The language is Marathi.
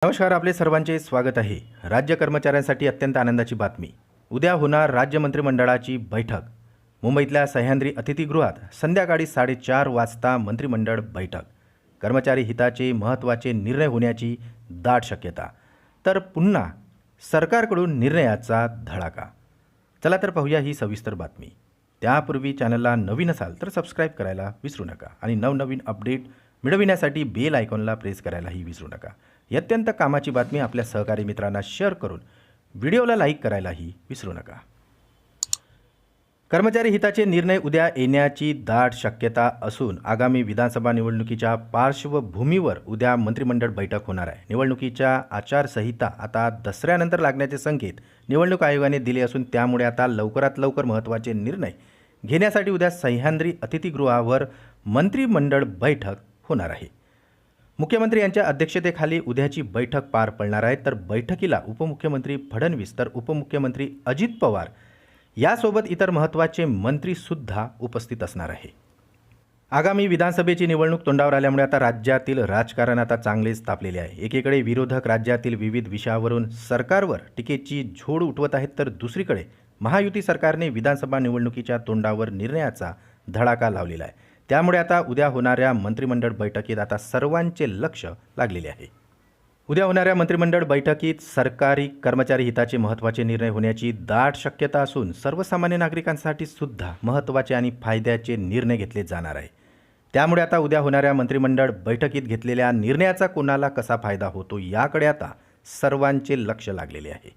नमस्कार, आपले सर्वांचे स्वागत आहे। राज्य कर्मचाऱ्यांसाठी अत्यंत आनंदाची बातमी। उद्या होणार राज्य मंत्रिमंडळाची बैठक। मुंबईतल्या सह्याद्री अतिथीगृहात संध्याकाळी 4:30 वाजता मंत्रिमंडळ बैठक। कर्मचारी हिताचे महत्त्वाचे निर्णय होण्याची दाट शक्यता। तर पुन्हा सरकारकडून निर्णयाचा धडाका। चला तर पाहूया ही सविस्तर बातमी। त्यापूर्वी चॅनलला नवीन असाल तर सबस्क्राइब करायला विसरू नका आणि नवनवीन अपडेट मिळविण्यासाठी बेल आयकॉनला प्रेस करायलाही विसरू नका। ही अत्यंत कामाची बातमी आपल्या सहकारी मित्रांना शेअर करून व्हिडिओला लाईक करायलाही विसरू नका। कर्मचारी हिताचे निर्णय उद्या येण्याची दाट शक्यता असून आगामी विधानसभा निवडणुकीच्या पार्श्वभूमीवर उद्या मंत्रिमंडळ बैठक होणार आहे। निवडणुकीच्या आचारसंहिता आता दसऱ्यानंतर लागण्याचे संकेत निवडणूक आयोगाने दिले असून त्यामुळे आता लवकरात लवकर महत्त्वाचे निर्णय घेण्यासाठी उद्या सह्याद्री अतिथीगृहावर मंत्रिमंडळ बैठक होणार आहे। मुख्यमंत्री यांच्या अध्यक्षतेखाली उद्याची बैठक पार पडणार आहे। तर बैठकीला उपमुख्यमंत्री फडणवीस तर उपमुख्यमंत्री अजित पवार यासोबत इतर महत्त्वाचे मंत्री सुद्धा उपस्थित असणार आहे। आगामी विधानसभेची निवडणूक तोंडावर आल्यामुळे आता राज्यातील राजकारण आता चांगलेच तापलेले आहे। एकीकडे विरोधक राज्यातील विविध विषयावरून सरकारवर टीकेची झोड उठवत आहेत, तर दुसरीकडे महायुती सरकारने विधानसभा निवडणुकीच्या तोंडावर निर्णयाचा धडाका लावलेला आहे। त्यामुळे आता उद्या होणाऱ्या मंत्रिमंडळ बैठकीत आता सर्वांचे लक्ष लागलेले आहे। उद्या होणाऱ्या मंत्रिमंडळ बैठकीत सरकारी कर्मचारी हिताचे महत्त्वाचे निर्णय होण्याची दाट शक्यता असून सर्वसामान्य नागरिकांसाठी सुद्धा महत्त्वाचे आणि फायद्याचे निर्णय घेतले जाणार आहे। त्यामुळे आता उद्या होणाऱ्या मंत्रिमंडळ बैठकीत घेतलेल्या निर्णयाचा कोणाला कसा फायदा होतो याकडे आता सर्वांचे लक्ष लागलेले आहे।